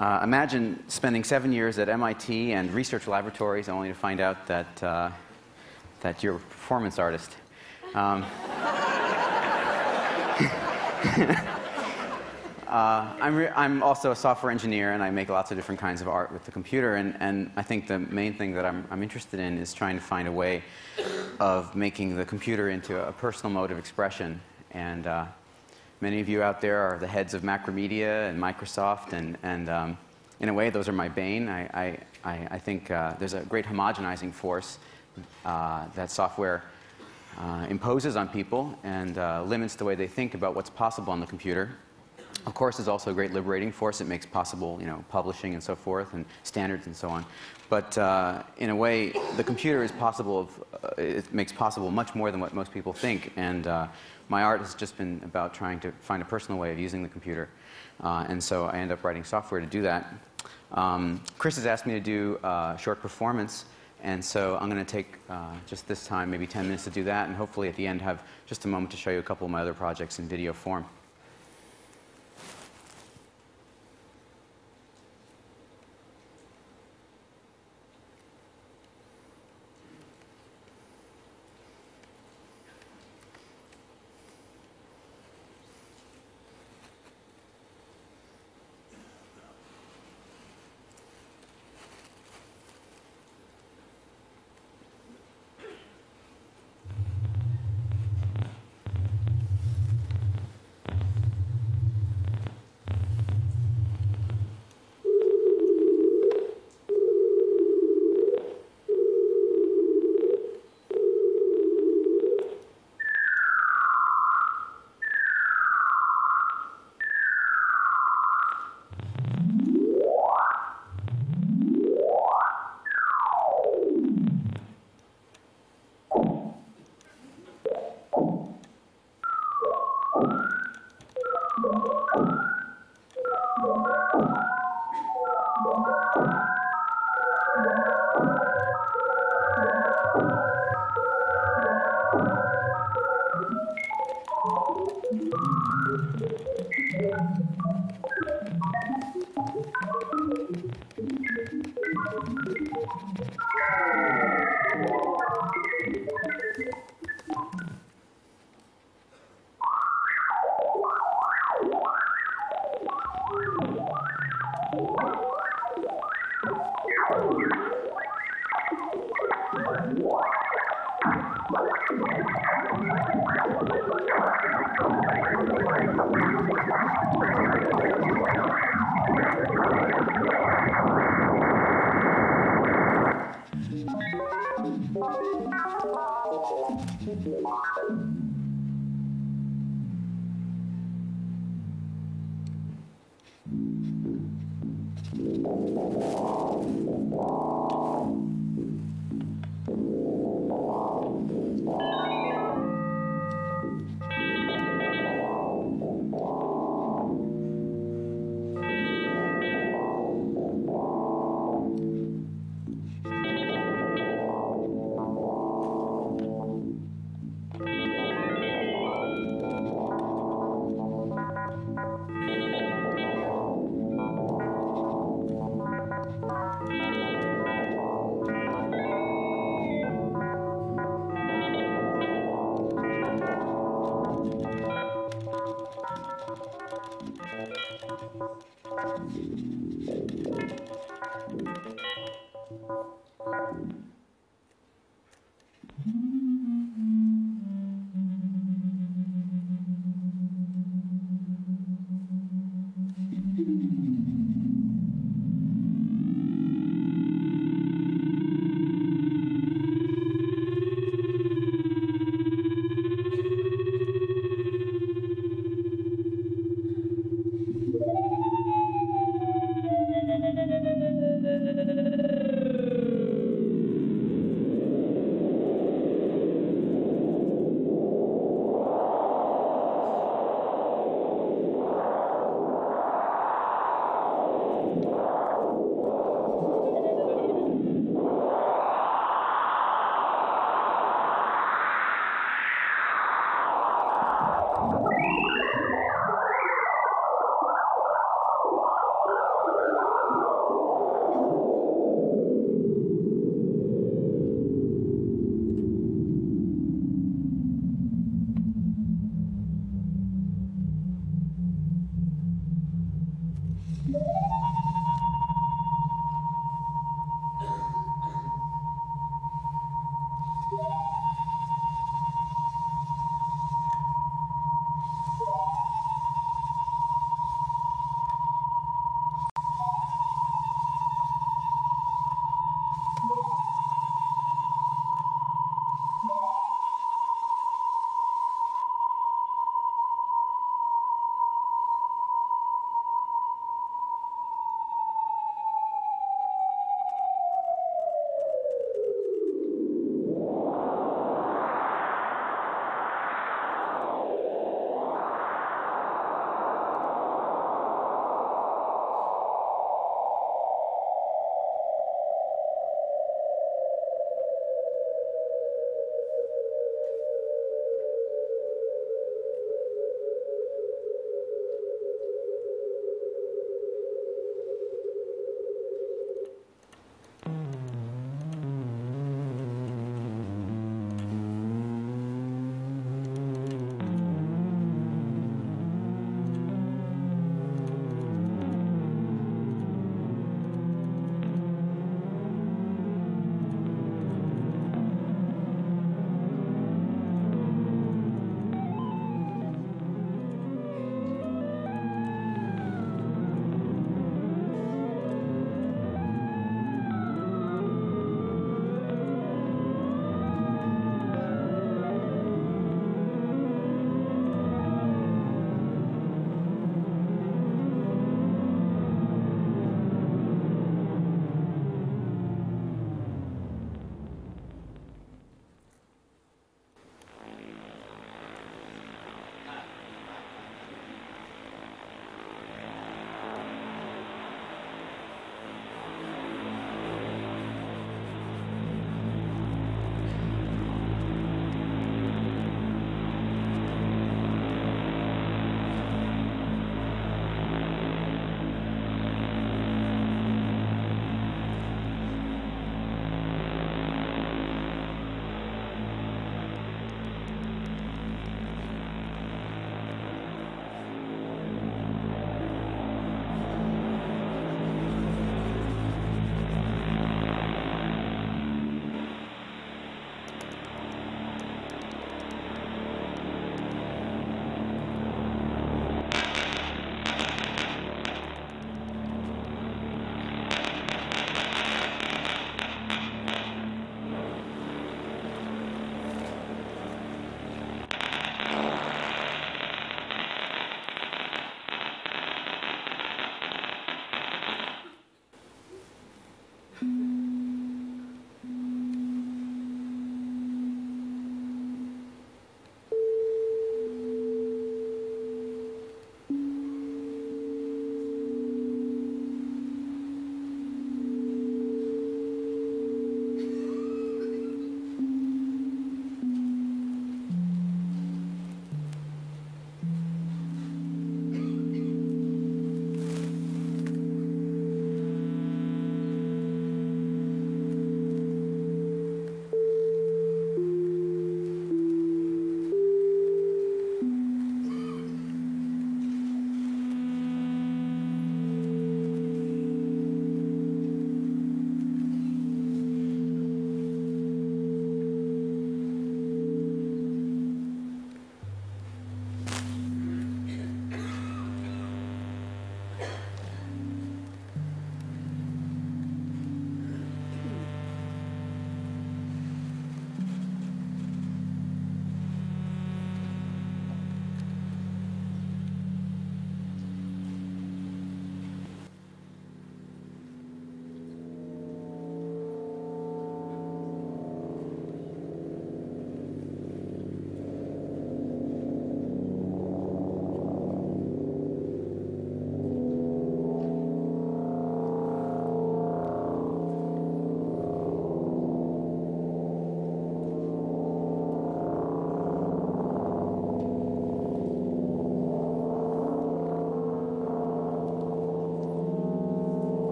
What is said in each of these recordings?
Imagine spending 7 years at MIT and research laboratories only to find out that you're a performance artist. I'm also a software engineer, and I make lots of different kinds of art with the computer. And I think the main thing that I'm interested in is trying to find a way of making the computer into a personal mode of expression. And many of you out there are the heads of Macromedia and Microsoft, and in a way, those are my bane. I think there's a great homogenizing force that software imposes on people and limits the way they think about what's possible on the computer. Of course, there's also a great liberating force. It makes possible, publishing and so forth, and standards and so on. But in a way, the computer is possible. It makes possible much more than what most people think. And my art has just been about trying to find a personal way of using the computer. And so I end up writing software to do that. Chris has asked me to do a short performance. And so I'm going to take just this time, maybe 10 minutes to do that. And hopefully at the end have just a moment to show you a couple of my other projects in video form.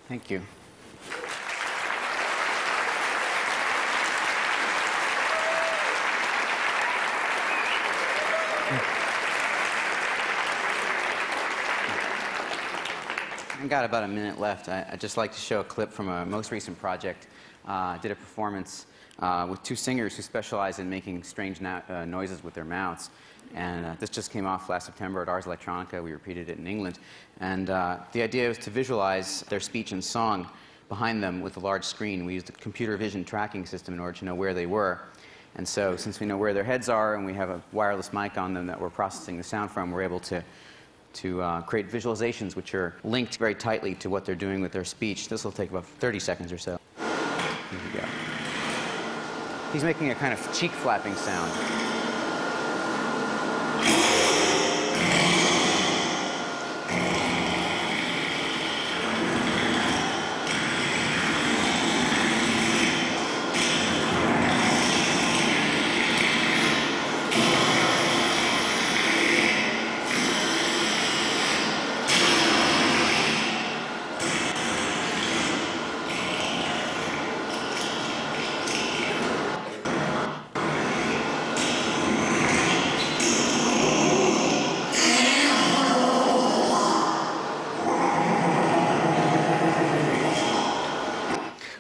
Thank you. I've got about a minute left. I'd just like to show a clip from a most recent project. I did a performance with two singers who specialize in making strange noises with their mouths. And this just came off last September at Ars Electronica. We repeated it in England. And the idea was to visualize their speech and song behind them with a large screen. We used a computer vision tracking system in order to know where they were. And so since we know where their heads are and we have a wireless mic on them that we're processing the sound from, we're able to create visualizations which are linked very tightly to what they're doing with their speech. This will take about 30 seconds or so. Here we go. He's making a kind of cheek flapping sound.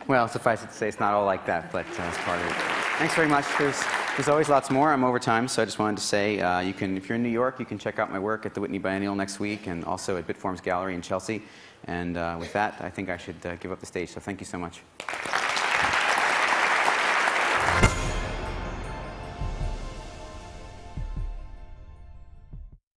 Well, suffice it to say, it's not all like that, but it's part of it. Thanks very much. There's always lots more. I'm over time, so I just wanted to say, if you're in New York, you can check out my work at the Whitney Biennial next week, and also at Bitforms Gallery in Chelsea. And with that, I think I should give up the stage, so thank you so much.